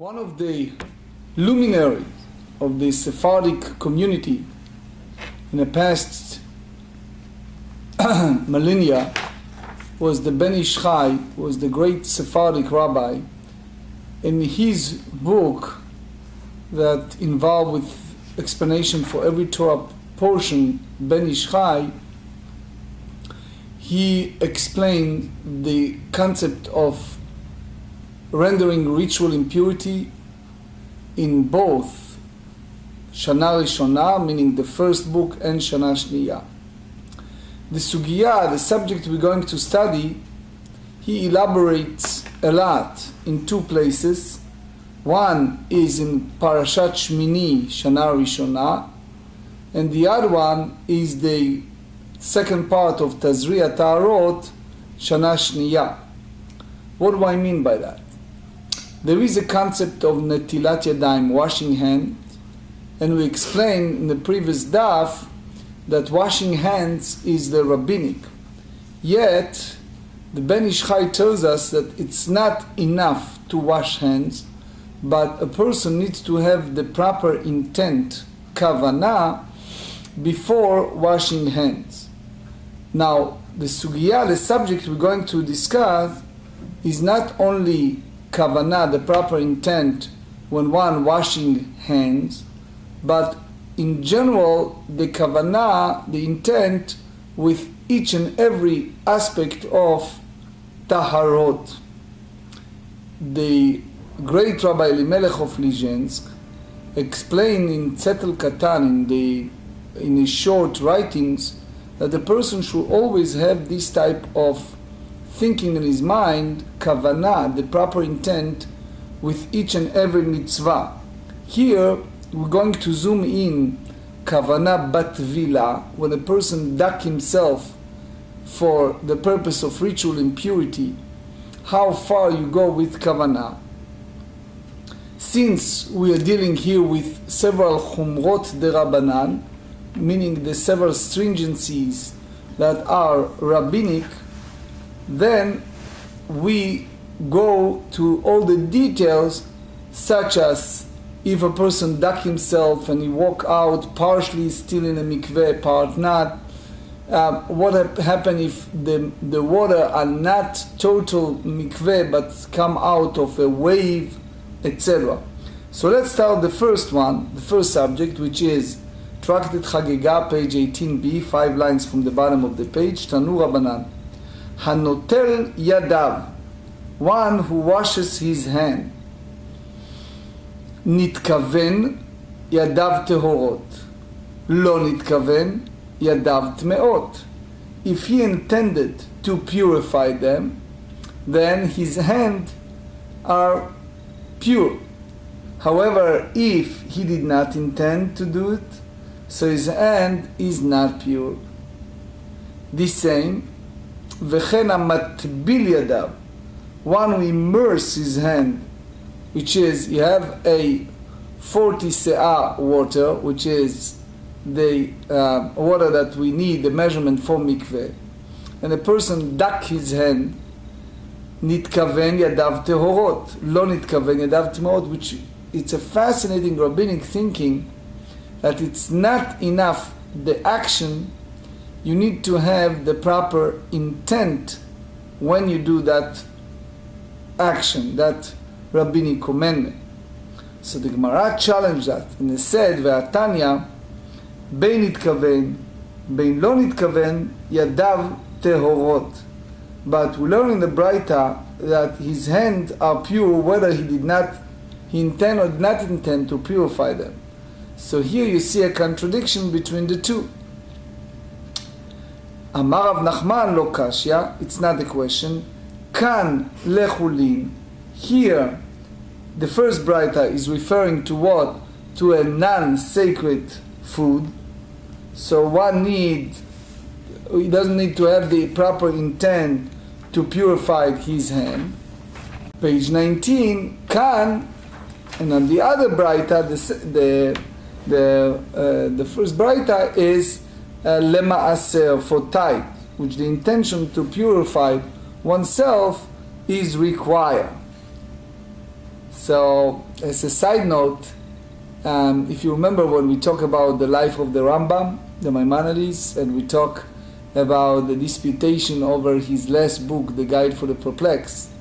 One of the luminaries of the Sephardic community in the past millennia was the Ben Ish Chai, was the great Sephardic rabbi. In his book that involved with explanation for every Torah portion, Ben Ish Chai, he explained the concept of rendering ritual impurity in both Shana Rishona, meaning the first book, and Shana Shniya. The Sugiyah, the subject we're going to study, he elaborates a lot in two places. One is in Parashat Shmini, Shana Rishona, and the other one is the second part of Tazriat Ta'arot, Shana Shniya. What do I mean by that? There is a concept of Netilat Yadayim, washing hands, and we explained in the previous daf that washing hands is the rabbinic. Yet, the Ben Ish Chai tells us that it's not enough to wash hands, but a person needs to have the proper intent, kavanah, before washing hands. Now, the sugiyah, the subject we're going to discuss, is not only kavanah, the proper intent, when one washing hands, but in general, the kavanah, the intent, with each and every aspect of taharot. The great Rabbi Elimelech of Lizhensk explained in Tzetel Katan, in his short writings, that the person should always have this type of thinking in his mind, kavanah, the proper intent, with each and every mitzvah. Here, we're going to zoom in kavanah bat vila, when a person duck himself for the purpose of ritual impurity, how far you go with kavanah. Since we are dealing here with several chumrot de rabbanan, meaning the several stringencies that are rabbinic, then we go to all the details, such as if a person duck himself and he walk out partially still in a mikveh, part not. What happen if the water are not total mikveh but come out of a wave, etc. So let's start the first one, the first subject, which is Tractate Chagigah, page 18b, 5 lines from the bottom of the page. Tanu Rabbanan. Hanotel yadav, one who washes his hand. Nitkaven yadav tehorot. Lo nitkaven yadav tmeot. If he intended to purify them, then his hands are pure. However, if he did not intend to do it, so his hand is not pure. The same, v'chen matbil yadav, one who immerse his hand, which is, you have a 40 se'ah water, which is the water that we need, the measurement for mikveh, and a person duck his hand, nitkaven yadav tehorot, lo nitkaven yadav tmeot, which it's a fascinating rabbinic thinking that it's not enough the action, you need to have the proper intent when you do that action, that rabbinic commandment. So the Gemara challenged that, and it said, "Ve'atanya, bein nitkaven, bein lo nitkaven, yadav tehorot." But we learn in the Braita that his hands are pure, whether he intend or did not intend to purify them. So here you see a contradiction between the two. Amar Rav Nachman lo kashya, it's not a question. Kan lechulin. Here, the first Braita is referring to what? To a non-sacred food. So he doesn't need to have the proper intent to purify his hand. Page 19, kan, and on the other Braita, the first Braita is lema'aser, for tithe, which the intention to purify oneself is required. So, as a side note, if you remember when we talk about the life of the Rambam, the Maimonides, and we talk about the disputation over his last book, The Guide for the Perplexed,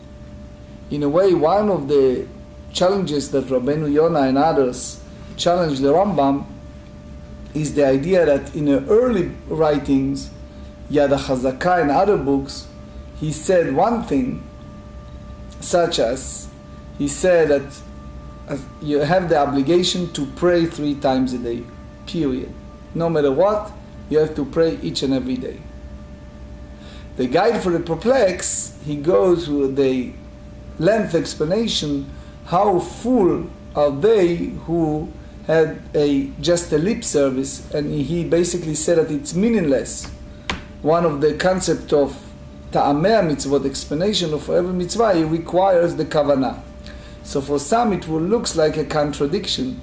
in a way, one of the challenges that Rabbeinu Yonah and others challenged the Rambam is the idea that in the early writings, Yad HaChazakah and other books, he said one thing, such as, he said that you have the obligation to pray 3 times a day, period. No matter what, you have to pray each and every day. The Guide for the Perplexed, he goes with the length explanation how full are they who had just a lip service, and he basically said that it's meaningless. One of the concept of ta'amei mitzvot, explanation of every mitzvah, it requires the kavanah. So for some it will look like a contradiction,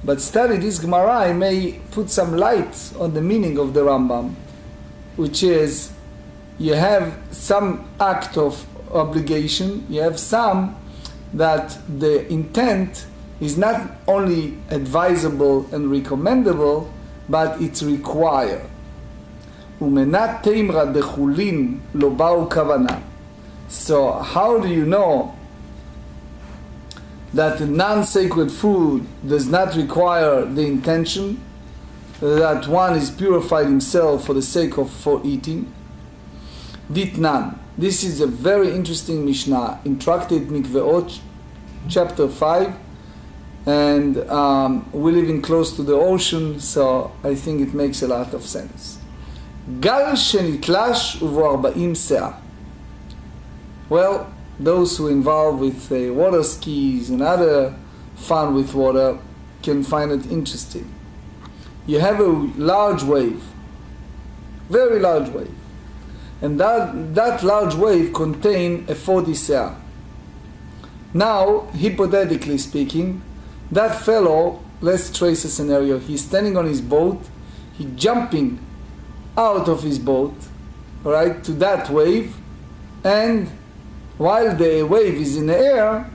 but study this Gemara, I may put some light on the meaning of the Rambam, which is you have some act of obligation, you have some that the intent is not only advisable and recommendable, but it's required. Umenat teimra dechulin lo ba'u kavana. So how do you know that non-sacred food does not require the intention, that one is purified himself for the sake of eating? Ditnan. This is a very interesting Mishnah in Tractate Mikveot, chapter 5, and we're living close to the ocean, so I think it makes a lot of sense. Gal shenitlash uvo 40 se'ah. Well, those who involved with water skis and other fun with water can find it interesting. You have a large wave, very large wave, and that large wave contains a 40 se'ah. Now, hypothetically speaking, that fellow, let's trace a scenario, he's standing on his boat, he's jumping out of his boat, right, to that wave, and while the wave is in the air,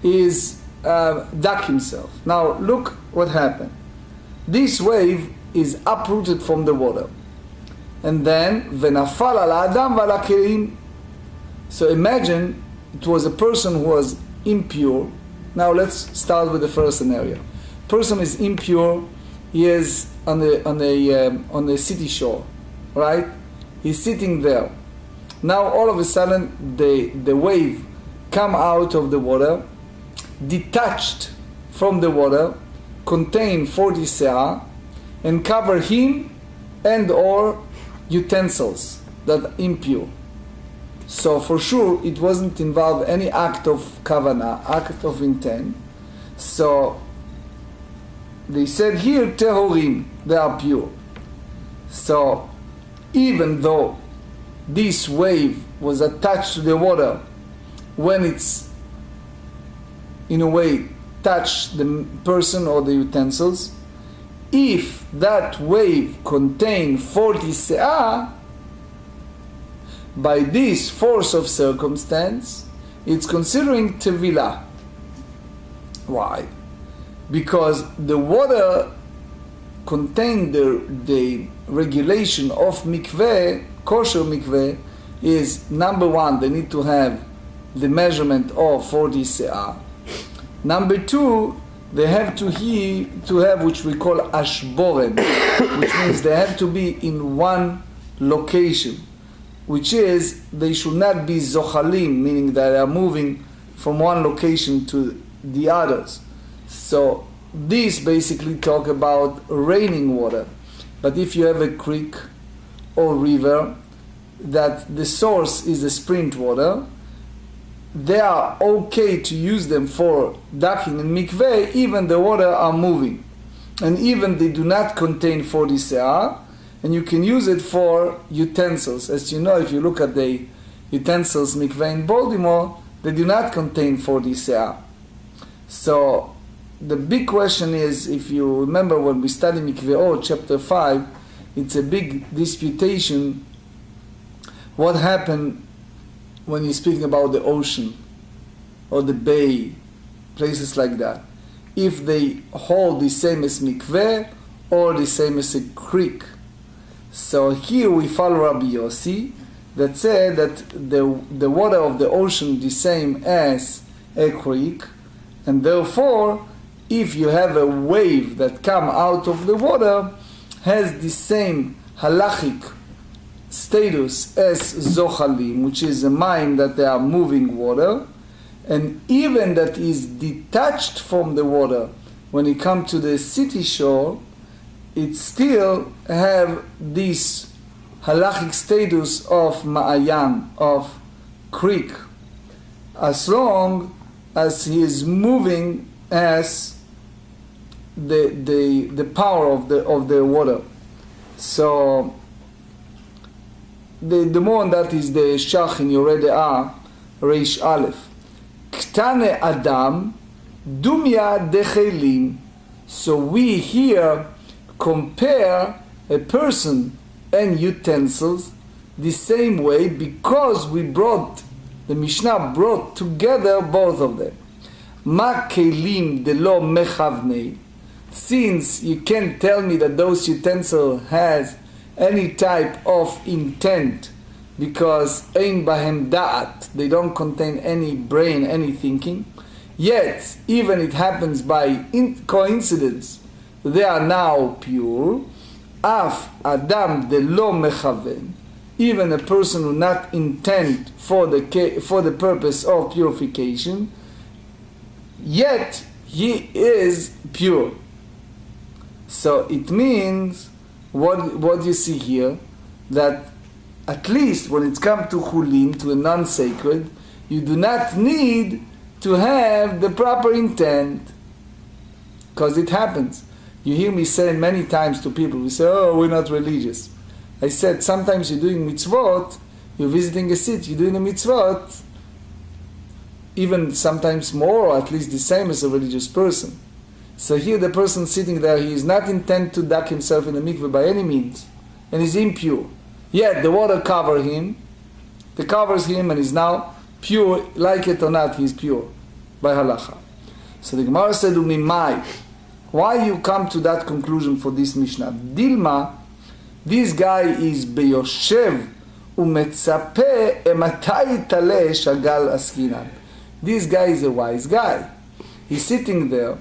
is duck himself. Now look what happened. This wave is uprooted from the water, and then v'nafal al adam v'al hakelim. So imagine it was a person who was impure. Now let's start with the first scenario. Person is impure. He is on the city shore, right? He's sitting there. Now all of a sudden the wave come out of the water, detached from the water, contain 40 se'ah, and cover him and or utensils that are impure. So for sure it wasn't involved any act of kavanah, act of intent. So they said here tehorim, they are pure. So even though this wave was attached to the water, when it's in a way touched the person or the utensils, if that wave contained 40 se'ah, by this force of circumstance, it's considering tevilah. Why? Because the water contained the regulation of mikveh, kosher mikveh, is number one, they need to have the measurement of 40 se'ah. Number two, they have to have which we call ashboren, which means they have to be in one location, which is they should not be zochalim, meaning that they are moving from one location to the others. So these basically talk about raining water. But if you have a creek or river that the source is the spring water, they are okay to use them for ducking and mikveh, even the water are moving. And even they do not contain 40 se'ah, and you can use it for utensils. As you know, if you look at the utensils mikveh in Baltimore, they do not contain 40 se'ah. So the big question is, if you remember when we study Mikveot, chapter 5, it's a big disputation. What happened when you're speaking about the ocean or the bay places like that, if they hold the same as mikveh or the same as a creek. So here we follow Rabbi Yossi that said that the water of the ocean the same as a creek, and therefore if you have a wave that come out of the water has the same halachic status as zochalim, which is a mime that they are moving water, and even that is detached from the water when you come to the city shore, it still have this halachic status of ma'ayan, of creek, as long as he is moving as the power of the water. So the more on that is the shach in Yoreh De'ah, Reish Aleph. Ktane Adam, Dumya Dechelim. So we here compare a person and utensils the same way because the Mishnah brought together both of them. Ma kelim de lo mechavnei. Since you can't tell me that those utensils has any type of intent because ein bahem da'at, they don't contain any brain, any thinking, yet even it happens by coincidence they are now pure. Af adam de lo mechaven, even a person who not intend for the purpose of purification, yet he is pure. So it means what you see here, that at least when it's come to chulin, to a non-sacred, you do not need to have the proper intent, because it happens. You hear me say many times to people, we say, oh, we're not religious. I said, sometimes you're doing mitzvot, you're visiting a city, you're doing a mitzvot, even sometimes more, or at least the same as a religious person. So here the person sitting there, he is not intent to duck himself in the mikveh by any means, and is impure. Yet the water covers him, and he's now pure, like it or not, he's pure, by halacha. So the Gemara said, Umimai, why you come to that conclusion for this Mishnah? Dilma, this guy is beyoshev umetzape ematai tale shagal askinan. This guy is a wise guy. He's sitting there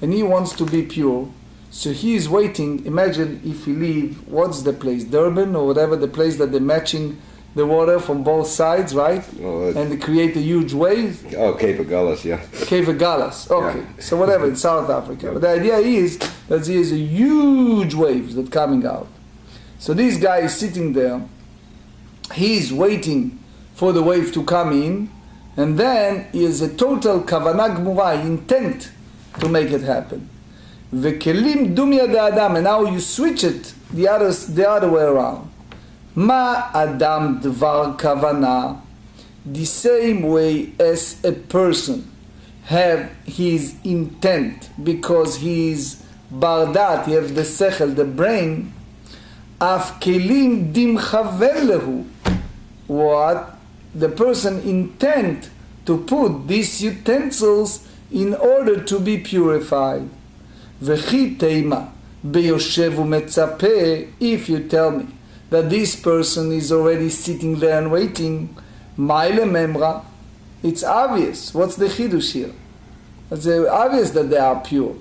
and he wants to be pure. So he is waiting. Imagine if he leave, what's the place? Durban or whatever, the place that they're matching the water from both sides, right? Oh, and they create a huge wave. Oh, Cape of Gallas, yeah. Cape of Gallas, okay. Yeah. So whatever, in South Africa. Yeah. But the idea is that there is a huge waves that coming out. So this guy is sitting there. He's waiting for the wave to come in. And then he has a total kavanah gmura, intent to make it happen. Vekelim dumya de adam. And now you switch it the other way around. Ma adam dvar kavana, the same way as a person have his intent because he is bardat, he have the sechel, the brain. Af kelim dim chaver lehu, what the person intent to put these utensils in order to be purified. V'chi teima beyoshev umetzape, if you tell me that this person is already sitting there and waiting, Maile memra, it's obvious. What's the chidush here? It's obvious that they are pure.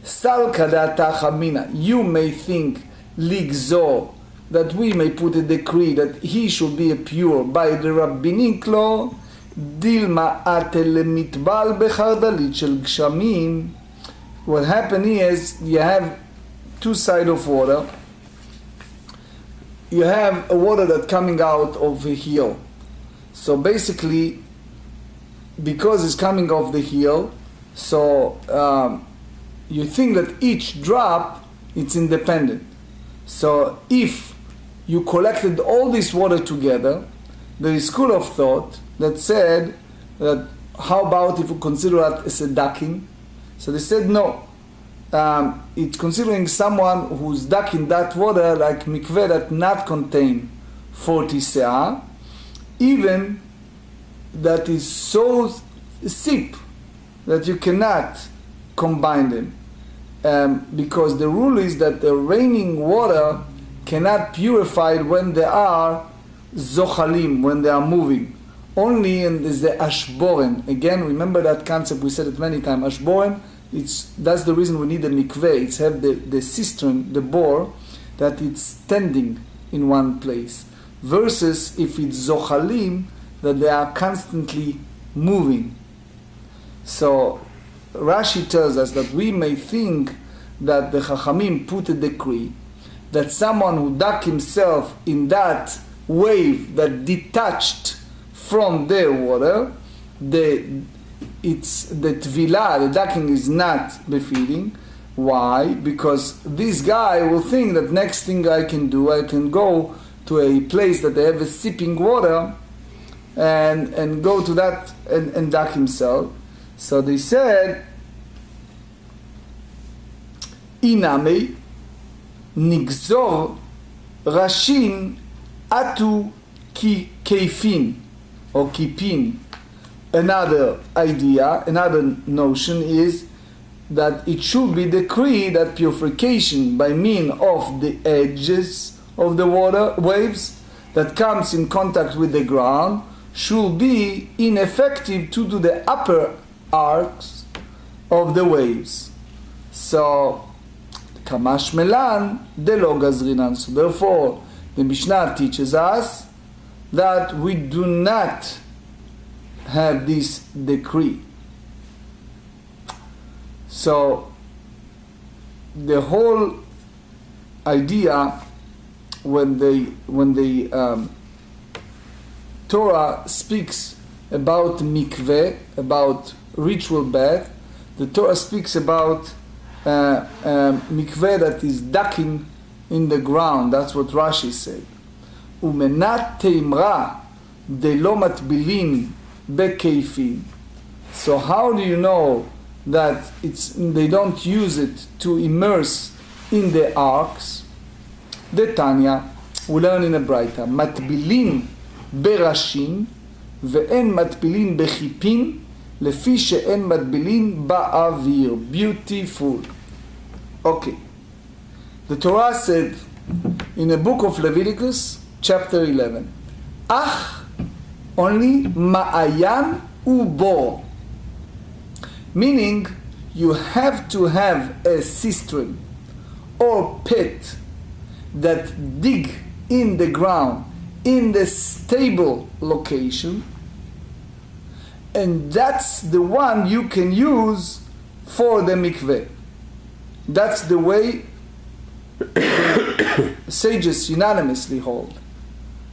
Sal kadata chamina, you may think ligzor, that we may put a decree that he should be pure by the rabbinic law. Dilma atel mitbal bechardalit shel gshamim. What happened is you have two sides of water. You have a water that's coming out of the heel. So basically, because it's coming off the heel, so you think that each drop, it's independent. So if you collected all this water together, there is school of thought that said that how about if we consider that as a ducking? So they said no. It's considering someone who's ducking that water like mikveh that not contain 40 se'ah, even that is so sip that you cannot combine them. Because the rule is that the raining water cannot purify it when they are zochalim, when they are moving. Only in the ashboren. Again, remember that concept, we said it many times. Ashboren, that's the reason we need a mikveh. It's have the cistern, the bore, that it's standing in one place. Versus if it's zochalim, that they are constantly moving. So Rashi tells us that we may think that the Chachamim put a decree that someone who dug himself in that wave that detached from the water, the tvilah, the ducking is not befitting. Why? Because this guy will think that next thing I can do, I can go to a place that they have a sipping water and go to that and duck himself. So they said, Iname nigzor rashin atu keifin or kipin. Another idea, another notion is that it should be decreed that purification by means of the edges of the water waves that comes in contact with the ground should be ineffective due to the upper arcs of the waves. So, kamash melan de lo gazrinan. So therefore, the Mishnah teaches us that we do not have this decree. So the whole idea when the Torah speaks about mikveh, about ritual bath, the Torah speaks about mikveh that is ducking in the ground. That's what Rashi said. Umenat teimra de lo matbilin bekeifin. So how do you know that they don't use it to immerse in the arks? The Tanya, we learn in a Braita, matbilin berashin ve'en matbilin bechipin lefi she'en matbilin ba'avir. Beautiful. Okay. The Torah said in the book of Leviticus, chapter 11, ach, only ma'ayan ubor. Meaning, you have to have a cistern or pit that dig in the ground in the stable location, and that's the one you can use for the mikveh. That's the way sages unanimously hold.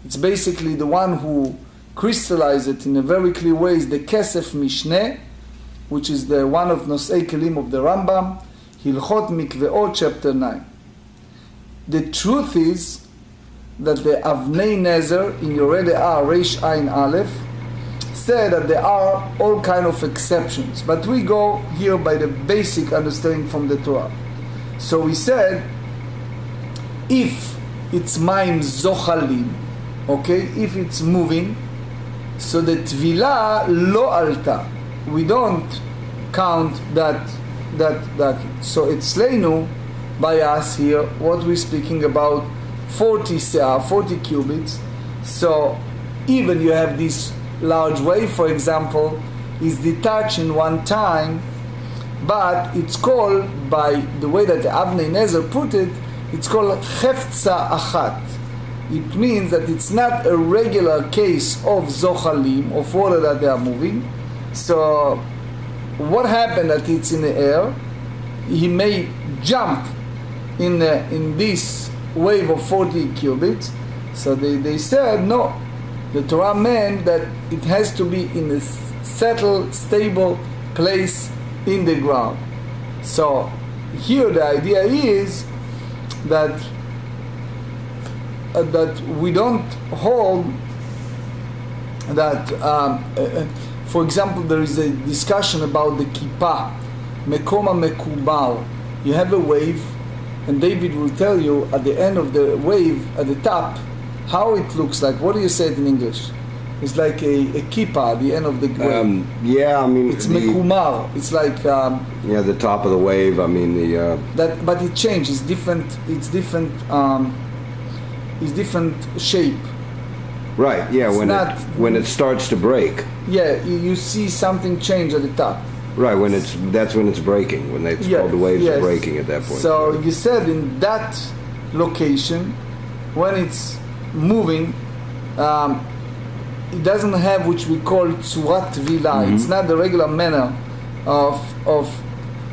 It's basically the one who crystallized it in a very clear way is the Kesef Mishneh, which is the one of Nosei Kelim of the Rambam, Hilchot Mikveot, chapter 9. The truth is that the Avnei Nezer in Yoreh De'ah Reish Ayin Aleph said that there are all kind of exceptions, but we go here by the basic understanding from the Torah. So we said, if it's Maim Zochalim, okay, if it's moving, so the Tvilah lo alta. We don't count that. So it's Leinu by us here, what we're speaking about, 40 se'ah, 40 cubits. So even you have this large wave, for example, is detached in one time, but it's called, by the way that the Avnei Nezer put it, it's called Hefza Achat. It means that it's not a regular case of Zochalim, of water that they are moving. So what happened that it's in the air? He may jump in this wave of 40 cubits. So they said no. The Torah meant that it has to be in a settled, stable place in the ground. So here the idea is that we don't hold that. For example, there is a discussion about the kippah, mekoma mekubal. You have a wave, and David will tell you at the end of the wave, at the top, how it looks like. What do you say it in English? It's like a kippah at the end of the wave. Yeah, I mean it's mekumar. It's like yeah, the top of the wave. I mean the that, but it changed. It's different. It's different. It's different shape. Right. Yeah. It's when it starts to break. Yeah, you see something change at the top. Right. That's when it's breaking. When it's called the waves are breaking at that point. So you said in that location, when it's moving. It doesn't have which we call tzurat vila. It's not the regular manner of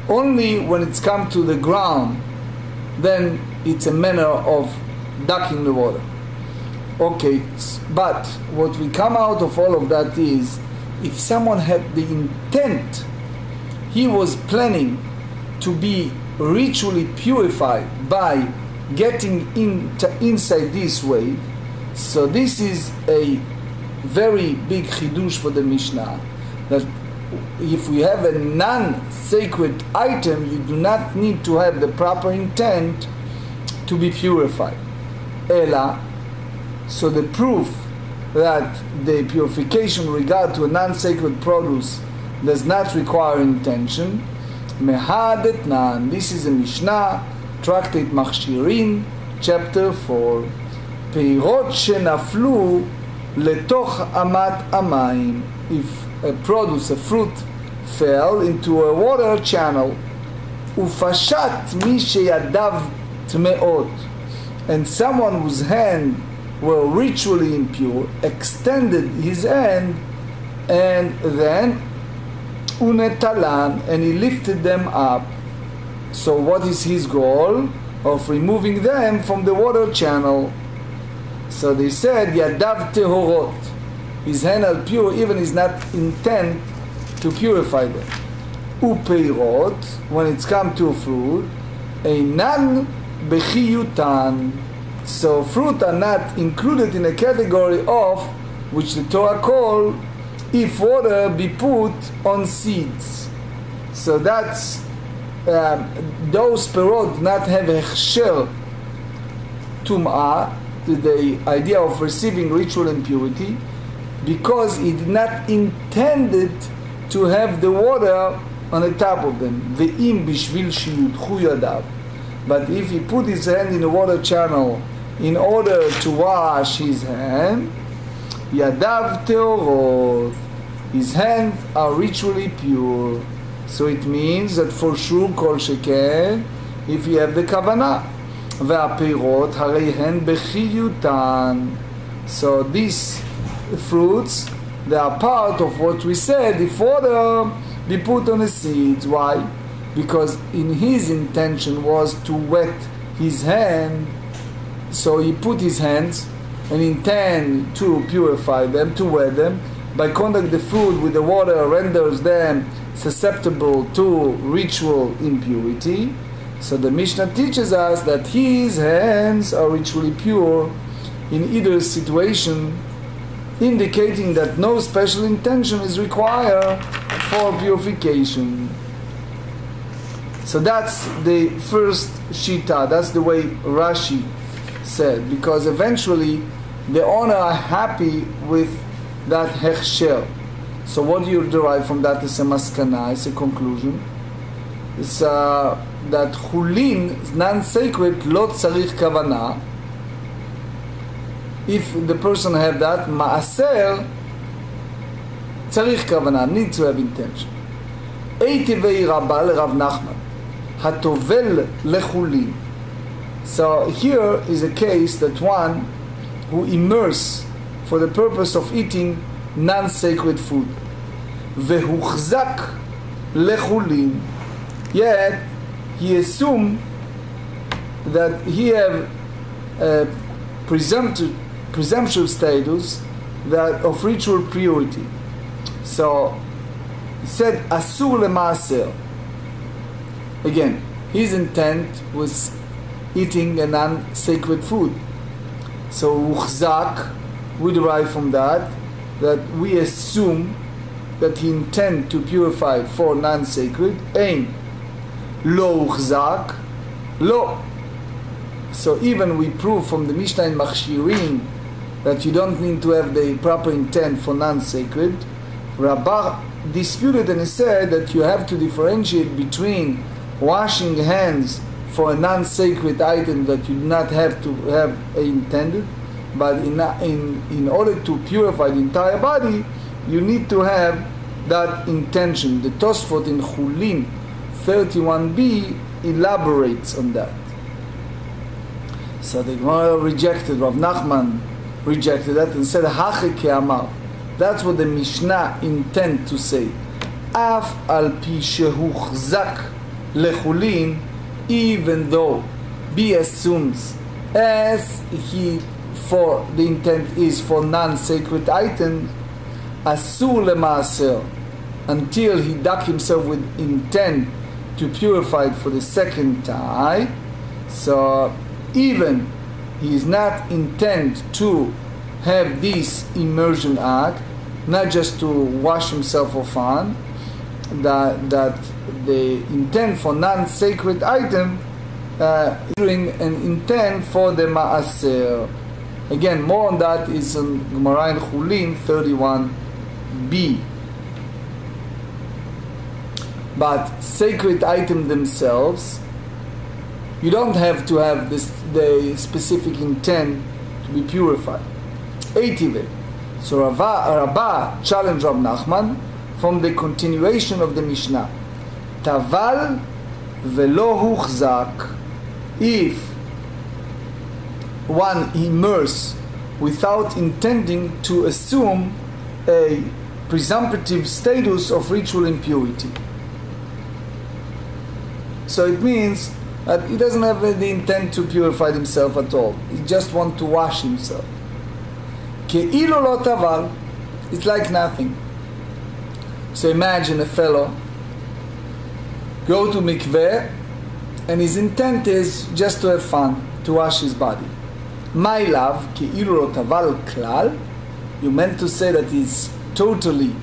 only when it's come to the ground, then it's a manner of ducking the water. Okay, but what we come out of all of that is, if someone had the intent, he was planning to be ritually purified by getting inside this wave. So this is a very big chidush for the Mishnah, that if we have a non-sacred item, you do not need to have the proper intent to be purified. Ela, so the proof that the purification with regard to a non-sacred produce does not require intention, mehadet nan, this is a Mishnah, Tractate Chagigah, chapter 4. פירות שנפלו לתוך אמת המים. If a produce, a fruit, fell into a water channel, ופשט מי שידיו טמאות, and someone whose hand were ritually impure extended his hand, and then unetalan, and he lifted them up. So what is his goal? Of removing them from the water channel. So they said, Yadav tehorot, his hand are pure, even is not intent to purify them. Upeirot, when it's come to fruit, einan bechiyutan. So fruit are not included in a category of which the Torah call if water be put on seeds. So that's those perot not have hechsher tum'ah, the idea of receiving ritual impurity, because he did not intended to have the water on the top of them. Ve'im bishvil sheyudchu yadav. But if he put his hand in the water channel in order to wash his hand, yadav teorot, his hands are ritually pure. So it means that for sure kol sheken, if you have the kavanah. והפירות הרי הן בחיותן. So these fruits, they are part of what we said, if water be put on the seeds. Why? Because in his intention was to wet his hand, so he put his hands and intend to purify them, to wet them. By contact the fruit with the water renders them susceptible to ritual impurity. So the Mishnah teaches us that his hands are ritually pure in either situation, indicating that no special intention is required for purification. So that's the first shita, that's the way Rashi said, because eventually the owner are happy with that hechsher. So what do you derive from that as a maskana, as a conclusion? It's that chulin, non-sacred, lo tzarich kavana. If the person have that, maaser, tzarich kavana, needs to have intention. Eitivei rabba le Rav Nachman, hatovel lechulin. So here is a case that one who immerse for the purpose of eating non-sacred food. Vehuchzak lechulin. Yet he assumed that he have a presumptive status that of ritual purity. So he said asur lemaaser. Again, his intent was eating a non-sacred food. So uchzak, we derive from that we assume that he intend to purify for non-sacred. Ein lo uchzak, lo. So even we prove from the Mishnah in Machshirin that you don't need to have the proper intent for non-sacred, Rabbah disputed and he said that you have to differentiate between washing hands for a non-sacred item that you do not have to have intended, but in order to purify the entire body, you need to have that intention. The Tosfot in Chulin 31b elaborates on that. So the Gemara rejected, Rav Nachman rejected that and said, Hagigah Amar. That's what the Mishnah intend to say. Af-al-pi shehuchzak lechulin, even though B assumes as he for the intent is for non-sacred items, asur lemaaser, until he duck himself with intent to purify it for the second time. So even he is not intent to have this immersion act, not just to wash himself for fun, that the intent for non-sacred item doing an intent for the maaser. Again, more on that is in Gemarrah in Chulin 31b. But sacred items themselves, you don't have to have the specific intent to be purified. Eitive. So Rabbah challenged Rav Nachman from the continuation of the Mishnah. Taval velo huchzak. If one immerse without intending to assume a presumptive status of ritual impurity. So it means that he doesn't have the intent to purify himself at all. He just wants to wash himself. Ke'ilu lo taval, it's like nothing. So imagine a fellow go to mikveh and his intent is just to have fun, to wash his body. My love, ke'ilu lo taval klal, you meant to say that he's totally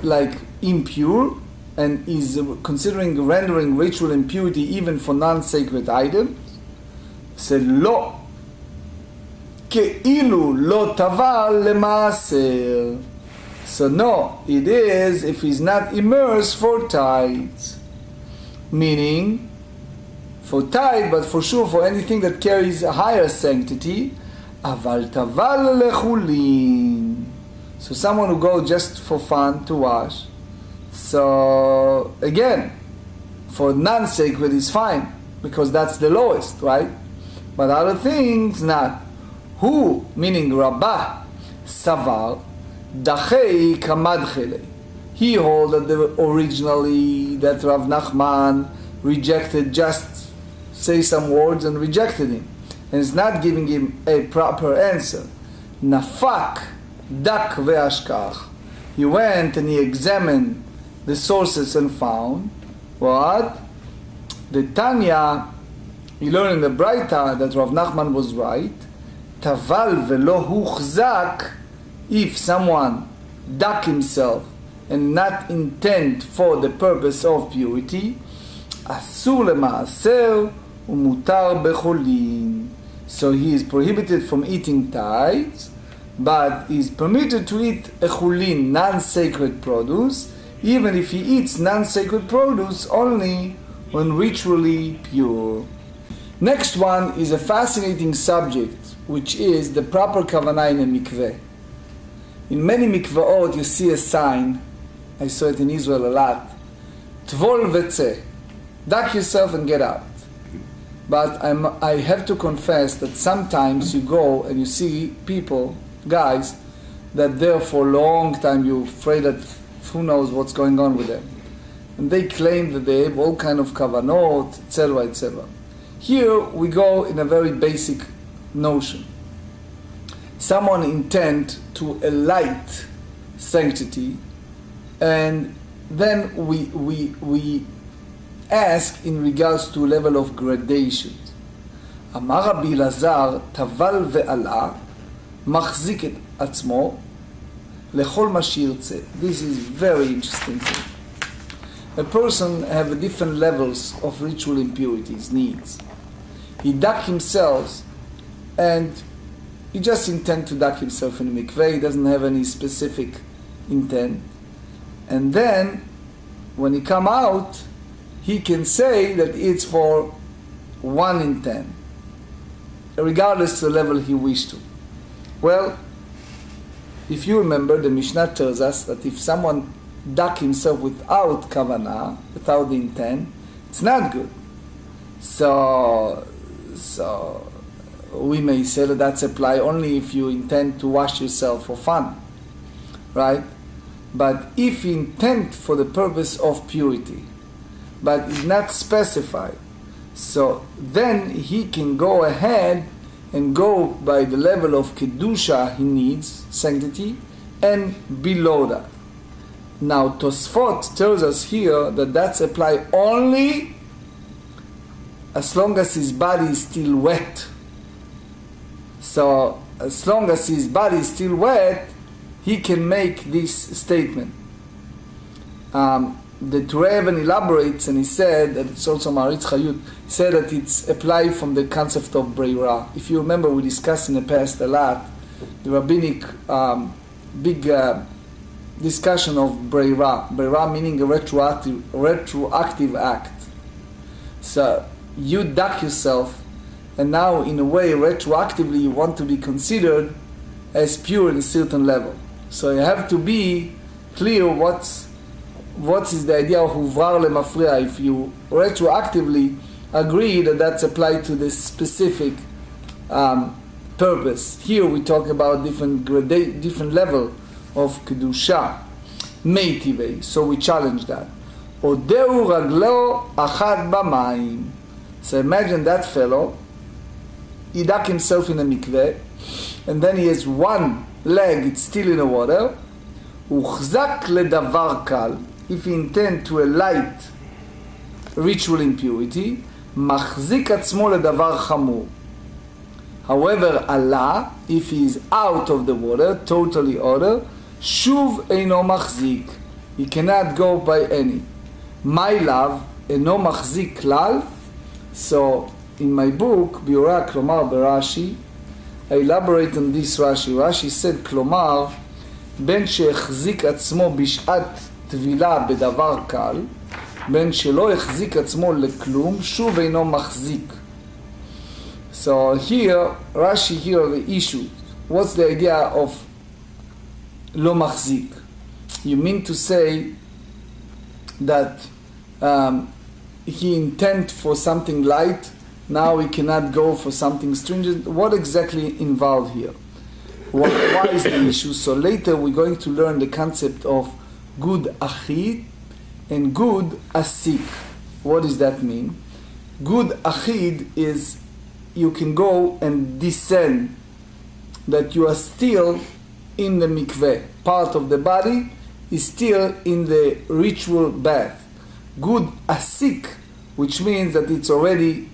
like impure and is considering rendering ritual impurity even for non-sacred items? Said lo, ke'ilu lo taval lemaaser. So no, it is if he's not immersed for tithes. Meaning, for tithe, but for sure for anything that carries a higher sanctity, aval taval lechulin. So someone who goes just for fun to wash. So again, for non-sacred is fine, because that's the lowest, right? But other things, not. Who, meaning Rabbah, Savar, Dachei Kamadchele. He holds that originally that Rav Nachman rejected, just say some words and rejected him, and is not giving him a proper answer. Nafak dak ve'ashkach. He went and he examined the sources and found what? The Tanya, he learned in the Braita that Rav Nachman was right. Taval velo huchzak, if someone duck himself and not intend for the purpose of purity, asur lemaaser umutar becholin. So he is prohibited from eating tithes, but is permitted to eat a chulin, non-sacred produce, even if he eats non-sacred produce only when ritually pure. Next one is a fascinating subject, which is the proper kavanah in a mikveh. In many mikvaot you see a sign, I saw it in Israel a lot, tvol v'tzeh, duck yourself and get out. But I have to confess that sometimes you go and you see people, guys, that there for a long time you're afraid that who knows what's going on with them. And they claim that they have all kind of kavanot, etc., etc. Here we go in a very basic notion. Someone intend to a light sanctity, and then we ask in regards to level of gradation. Amar Rabbi Lazar taval ve'ala machzik et atzmo lechol ma shirtze. This is very interesting thing. A person have different levels of ritual impurities, needs. He duck himself and he just intends to duck himself in the mikveh. He doesn't have any specific intent. And then, when he come out, he can say that it's for 1 in 10, regardless of the level he wished to. Well, if you remember, the Mishnah tells us that if someone duck himself without kavanah, without the intent, it's not good. So we may say that that's apply only if you intend to wash yourself for fun, right? But if you intend for the purpose of purity, but is not specified, so then he can go ahead and go by the level of kedusha he needs, sanctity, and below that. Now Tosfot tells us here that that's apply only as long as his body is still wet. So as long as his body is still wet, he can make this statement. The Turevan elaborates, and he said that it's also Maritz Chayut, he said that it's applied from the concept of Breira. If you remember, we discussed in the past a lot the rabbinic big discussion of Breira. Breira meaning a retroactive act. So you duck yourself, and now in a way retroactively you want to be considered as pure in a certain level. So you have to be clear what is the idea of huvrar lemafria if you retroactively agree that that's applied to this specific purpose. Here we talk about different level of kedusha, meitivei. So we challenge that. Odeu raglo achad b'mayim. So imagine that fellow, he dug himself in a mikveh, and then he has one leg, it's still in the water. Uchzak ledavar kal. If he intend to a light ritual impurity, machzik atzmo ledavar chamur. However, Allah, if he is out of the water, totally order, shuv eino machzik. He cannot go by any. My love, eino machzik klal. So, in my book, Biura Klomar Berashi, I elaborate on this Rashi. Rashi said, Klomar, ben שהחזיק עצמו בשעת טבילה בדבר קל, בין שלא החזיק עצמו לכלום, שוב אינו מחזיק. So here, Rashi here the issue. What's the idea of לא מחזיק? You mean to say that he intend for something light, now he cannot go for something stringent. What exactly involved here? Why is the issue? So later we're going to learn the concept of good achid and good asik. What does that mean? Good achid is you can go and descend, that you are still in the mikveh. Part of the body is still in the ritual bath. Good asik, which means that it's already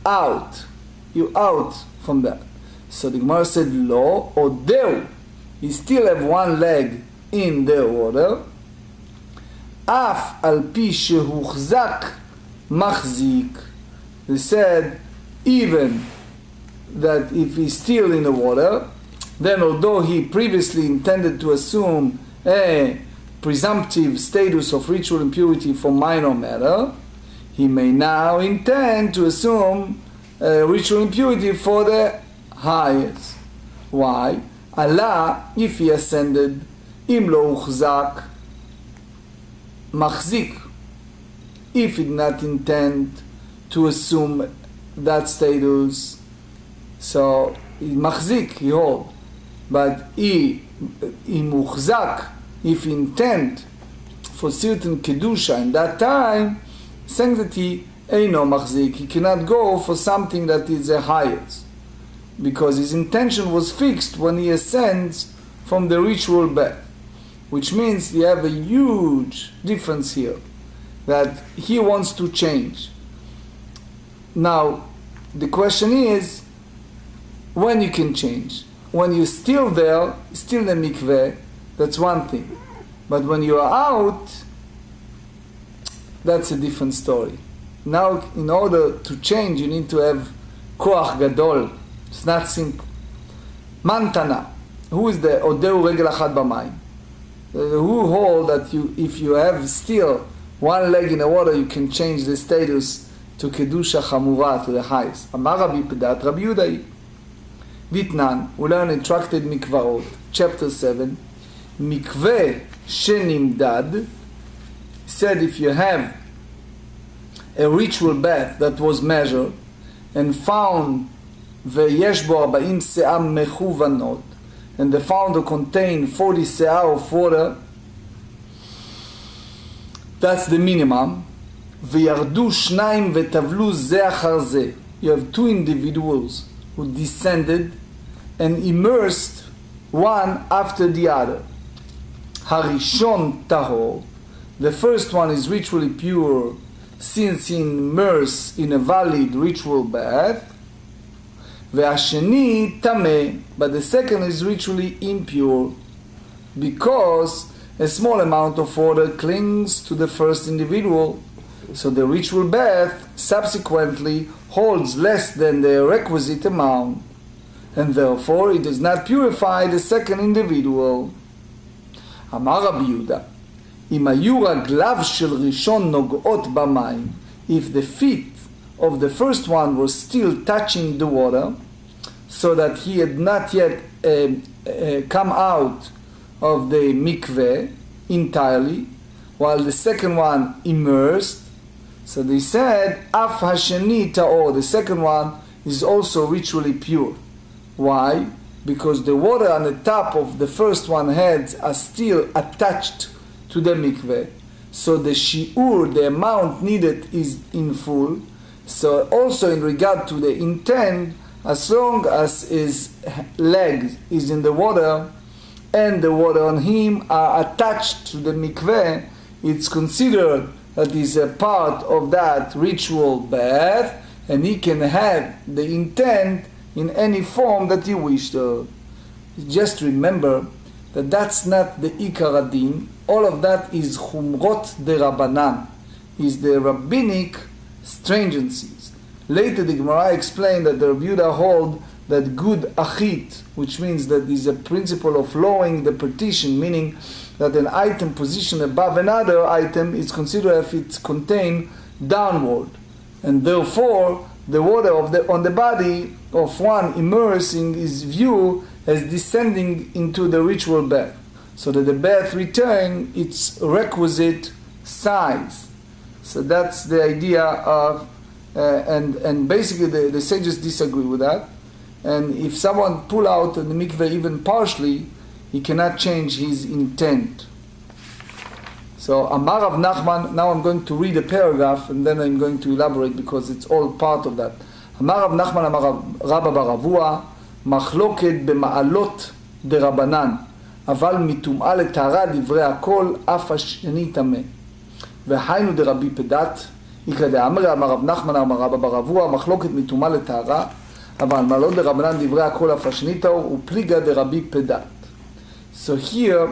out. You're out from that. So the Gemara said, Lo, odeu. You still have one leg in the water. Af al-pi shehuchzak machzik. They said, even that if he's still in the water, then although he previously intended to assume a presumptive status of ritual impurity for minor matter, he may now intend to assume ritual impurity for the highest. Why? Allah, if he ascended, im lo uchzak machzik. If he did not intend to assume that status, so machzik, he hold. But im uchzak, if he intend for certain kedusha in that time, sanctity eino machzik, he cannot go for something that is the highest, because his intention was fixed when he ascends from the ritual bath, which means you have a huge difference here, that he wants to change. Now, the question is, when you can change. When you're still there, still in the mikveh, that's one thing. But when you are out, that's a different story. Now, in order to change, you need to have koach gadol. It's not simple. Mantana, who is the Odeu Regel Achad B'Mayim? Who hold that if you have still one leg in the water, you can change the status to Kedusha Chamura, to the highest. Amar Rabbi Pedat, Rabbi Yudai. Vitnan, we learn in Tractate Mikvarot, chapter 7, Mikveh Shenimdad, said if you have a ritual bath that was measured and found Ve'yesh bo 40 se'ah mechuvanot, and the founder contained 40 se'ah of water, that's the minimum. Ve'yardu shnayim ve'tavlu ze achar ze. You have two individuals who descended and immersed one after the other. Harishon tahor. The first one is ritually pure since he immersed in a valid ritual bath. Ve'asheni tameh. But the second is ritually impure because a small amount of water clings to the first individual. So the ritual bath subsequently holds less than the requisite amount, and therefore it does not purify the second individual. Amar Rabbi Yehuda, Im hayu raglav shel rishon nogot b'mayim, if the feet of the first one were still touching the water, so that he had not yet come out of the mikveh entirely, while the second one immersed, so they said, Af hasheni ta'or, the second one is also ritually pure. Why? Because the water on the top of the first one heads are still attached to the mikveh. So the shi'ur, the amount needed, is in full. So also in regard to the intent, as long as his leg is in the water and the water on him are attached to the mikveh, it's considered that is a part of that ritual bath, and he can have the intent in any form that he wished. Just remember that that's not the Ikar Adin. All of that is Chumrot de Rabbanan, is the rabbinic stringencies. Later the Gemara explained that the Rabbi Yehuda hold that good achit, which means that is a principle of lowering the partition, meaning that an item positioned above another item is considered if it's contained downward, and therefore the water on the body of one immersing is viewed as descending into the ritual bath, so that the bath retain its requisite size. So that's the idea of, and basically the sages disagree with that. And if someone pull out the mikveh even partially, he cannot change his intent. So Amar Rav Nachman, now I'm going to read a paragraph and then I'm going to elaborate because it's all part of that. Amar Rav Nachman Amar Rabba Baravua, מחלוקת במעלות דרבנן, אבל מטומאה לטהרה דברי הכל אף השני טמא. והיינו דרבי פדת, יקרא דאמר אמר רב נחמן אמר רבא ברבוע, מחלוקת מטומאה לטהרה, אבל מעלות דרבנן דברי הכל אף השני טהור, ופליגה דרבי פדת. So here,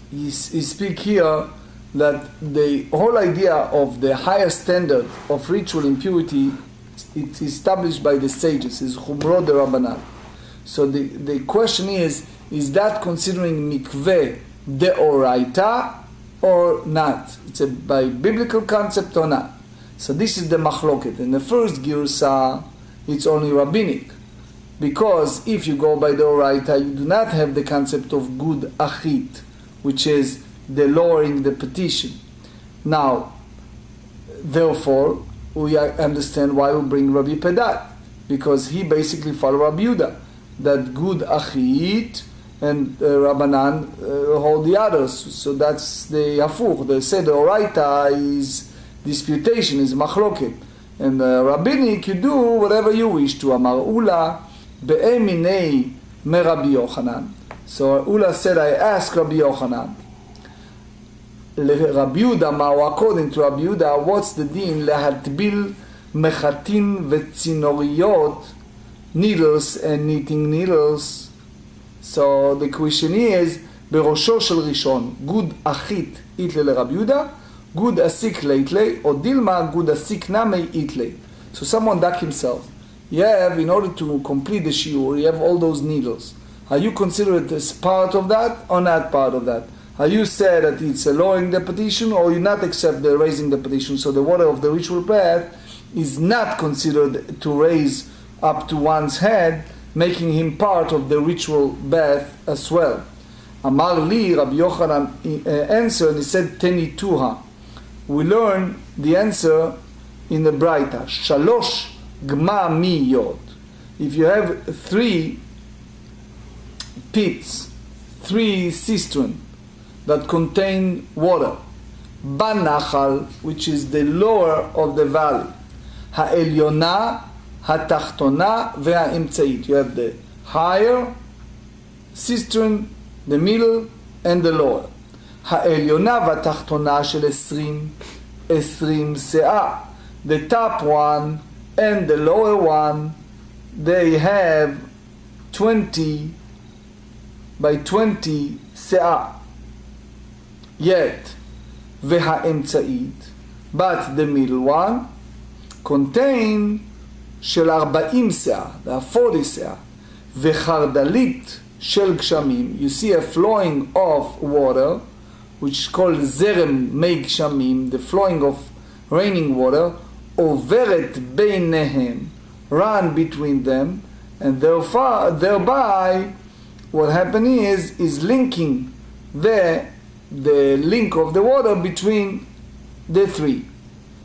he speak here that the whole idea of the higher standard of ritual impurity, it's established by the sages, is Chumrot de Rabbanan. So the question is that considering mikveh deoraita or not? It's by biblical concept or not? So this is the machloket. In the first girsa, it's only rabbinic. Because if you go by the oraita, you do not have the concept of good achit, which is the lowering the petition. Now, therefore, we understand why we bring Rabbi Pedat, because he basically followed Rabbi Yehuda, that good achit and Rabbanan hold the others. So that's the hafuch. They say the oraita is disputation, is machloket, and rabbinic you do whatever you wish to. Amar Ula be'eminei me Rabbi Yochanan. So Ula said, I asked Rabbi Yochanan, Rabbi Yehuda, according to Rabbi Yehuda, what's the din lehatbil mechatin vetzinoriyot, needles and knitting needles? So the question is, berosho shel rishon, good achit itle le Rabbi Yehuda, good asik leitle, or dilma good asik name itle. So someone dug himself you have, in order to complete the shiur, you have all those needles. Are you considered as part of that or not part of that? Are you said that it's lowering the petition, or you not accept the raising the petition? So the water of the ritual bath is not considered to raise up to one's head, making him part of the ritual bath as well. Amar li, Rabbi Yochanan answered, and he said, Teni tuha. We learn the answer in the Braita. Shalosh gma mi yod. If you have 3 pits, 3 cisterns that contain water, banachal, which is the lower of the valley, ha'elyona, ha'tachtona, ve'ha'imtzait. You have the higher cistern, the middle, and the lower. העליונה והתחתונה של 20 סאה. The top one and the lower one, they have 20 by 20 סאה. Yet, והאמצעית, but the middle one, contain של 40 סאה, the 40 סאה. וחרדלית של גשמים, you see a flowing of water, which is called zerem mei gshamim, the flowing of raining water, overet beinehem, run between them, and thereby what happening is linking the link of the water between the 3.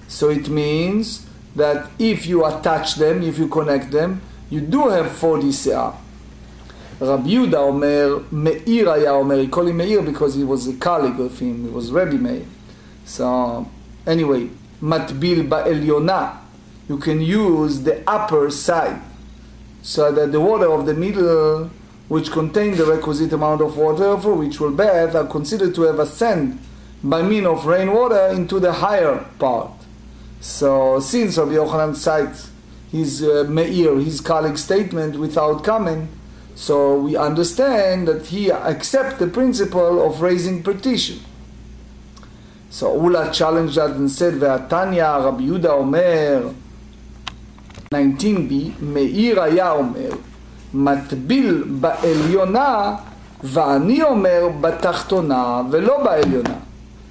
So it means that if you attach them, if you connect them, you do have 40 se'ah. Rabbi Yehuda Omer, Meir היה אומר, he called him Meir because he was a colleague of him, he was Rabbi Meir. So, anyway, matbil ba'elyona, you can use the upper side, so that the water of the middle, which contain the requisite amount of water for ritual bath, are considered to have ascended by means of rainwater into the higher part. So, since Rabbi Yochanan cites his Meir, his colleague's statement without comment, so we understand that he accepts the principle of raising petition. So Ula challenged that and said, Ve'atanya Rabbi Yehuda Omer, 19b, Meir היה אומר, מטביל בעליונה, ואני אומר בתחתונה, ולא בעליונה.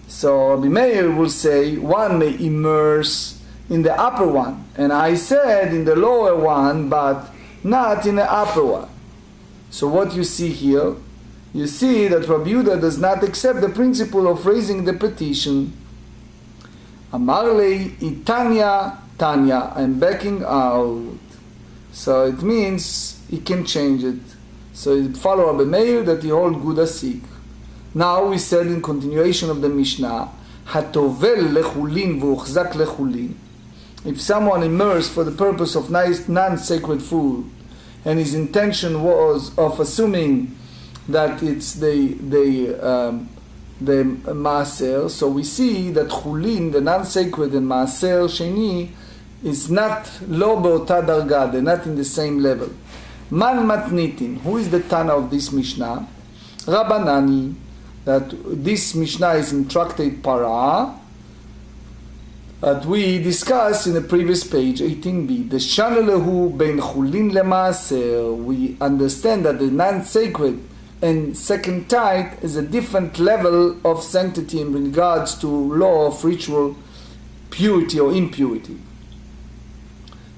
So Rabbi Meir will say, one may immerse in the upper one, and I said in the lower one, but not in the upper one. So what you see here, you see that Rabbi Yehuda does not accept the principle of raising the petition. Amar lei itanya tanya, I'm backing out. So it means he can change it. So he follow Rabbi Meir that he hold good asik. Now we said in continuation of the Mishnah, hatovel lechulin v'uchzak lechulin. If someone immersed for the purpose of non-sacred food, and his intention was of assuming that it's the maaser, so we see that chulin, the non-sacred, and maaser sheni is not lo be'ota darga, they're not in the same level. Man matnitin, who is the Tana of this Mishnah? Rabbanani, that this Mishnah is in Tractate Parah, that we discussed in the previous page, 18b. The shanalehu ben chulin lemaaser. We understand that the non-sacred and second tithe is a different level of sanctity in regards to law of ritual purity or impurity.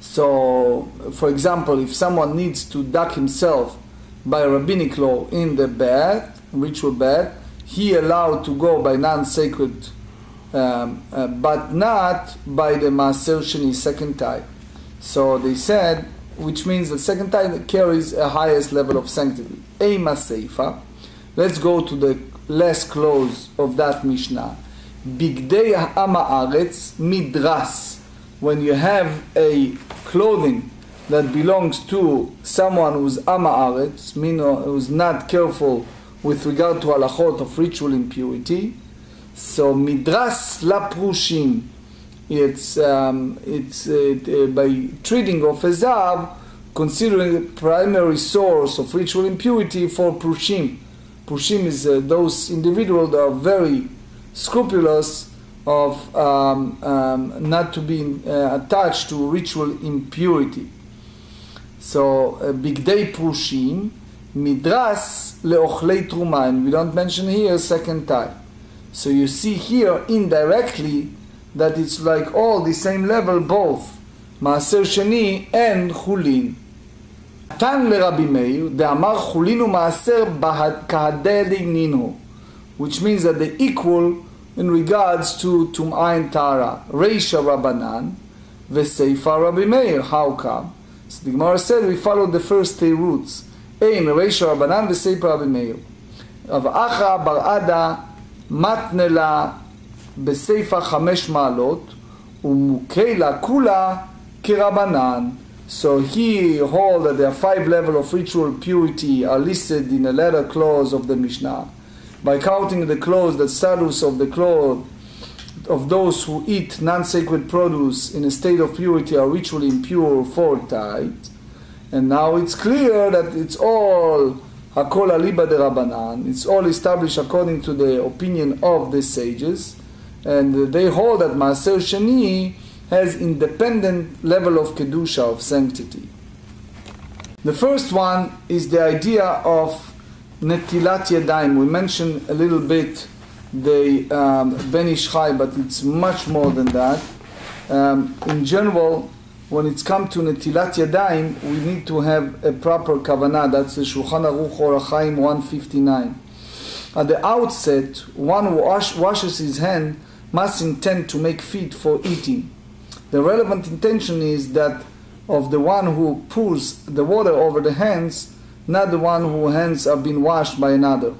So, for example, if someone needs to duck himself by rabbinic law in the bath, ritual bath, he allowed to go by non-sacred but not by the Maaser Sheni, second tithe. So they said, which means the second tithe carries a highest level of sanctity. Eima Seifa. Let's go to the last clause of that Mishnah. Bigdei ha'ama aretz midras. When you have a clothing that belongs to someone who's ama aretz, meaning who's not careful with regard to halachot of ritual impurity, so midras la prushim, it's by treating of a zav, considering the primary source of ritual impurity for prushim. Prushim is those individuals that are very scrupulous of not to be attached to ritual impurity. So, bigdei prushim, midras leochlei truma, and we don't mention here second time. So you see here indirectly that it's like all the same level, both maaser sheni and chulin. Tan leRabbi Meir, de'amar chulin u'maaser kahadei ninhu, which means that they equal in regards to tum'ah and tara. Reisha Rabbanan, v'seifa Rabbi Meir. How come? So the Gemara said we followed the first three roots. Ein Reisha Rabbanan v'seifa Rabbi Meir. Avacha bar Ada matnela בסייפה 5 מעלות ומוקלה כולה כרבנן. So he hold that there are 5 levels of ritual purity are listed in a later clause of the Mishnah. By counting the clause, the status of the clause of those who eat non-sacred produce in a state of purity are ritually impure 4 times. And now it's clear that it's all Hakol Aliba de Rabbanan. It's all established according to the opinion of the sages. And they hold that Maaser Sheni has independent level of Kedusha, of sanctity. The first one is the idea of Netilat Yadayim. We mentioned a little bit the Ben Ish Chai, but it's much more than that. In general, when it's come to Netilat Yadayim, we need to have a proper kavanah. That's the Shulchan Aruch Orach Chaim 159. At the outset, one who washes his hand must intend to make feet for eating. The relevant intention is that of the one who pours the water over the hands, not the one whose hands have been washed by another.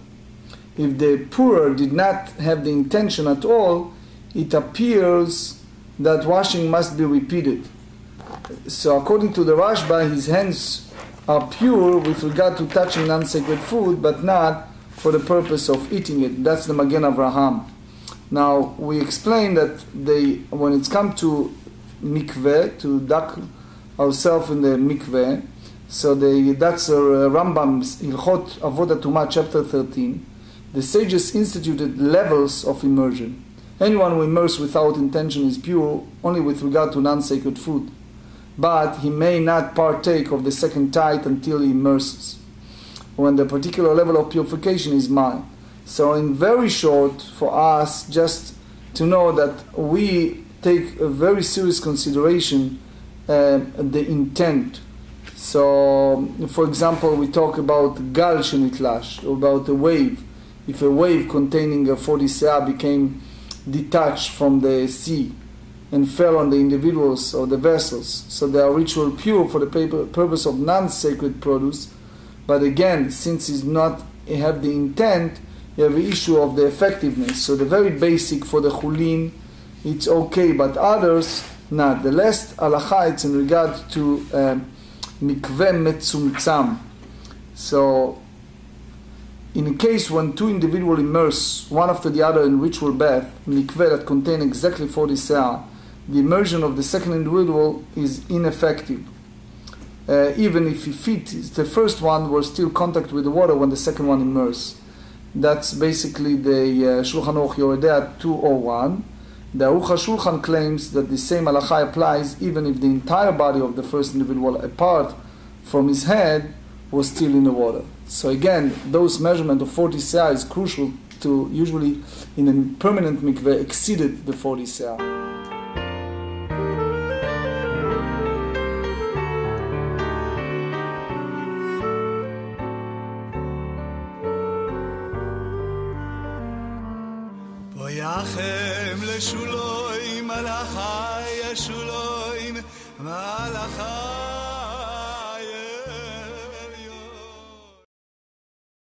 If the pourer did not have the intention at all, it appears that washing must be repeated. So according to the Rashba, his hands are pure with regard to touching non-sacred food, but not for the purpose of eating it. That's the Magen Avraham. Now, we explain that when it's come to mikveh, to duck ourselves in the mikveh, so that's Rambam's Hilchot Avodat Tumah, chapter 13. The sages instituted levels of immersion. Anyone who immerses without intention is pure only with regard to non-sacred food, but he may not partake of the second tithe until he immerses, when the particular level of purification is mild. So in very short, for us, just to know that we take a very serious consideration the intent. So, for example, we talk about gal shenitlash, about a wave. If a wave containing a 40 seah became detached from the sea and fell on the individuals or the vessels, so they are ritual pure for the purpose of non-sacred produce. But again, since it's not have the intent, you have the issue of the effectiveness. So the very basic for the chulin, it's okay, but others not. The last halacha, it's in regard to mikveh metzumtzam. So in a case when 2 individuals immerse one after the other in ritual bath, mikveh that contain exactly 40 seah, the immersion of the second individual is ineffective. Even if the first one was still contact with the water when the second one immersed. That's basically the Shulchan Aruch Yoredea 201. The Aruch HaShulchan claims that the same halacha applies even if the entire body of the first individual, apart from his head, was still in the water. So again, those measurement of 40 seah is crucial to usually in a permanent mikveh exceeded the 40 seah. ויחם לשולוים מלאכי השולוים מלאכי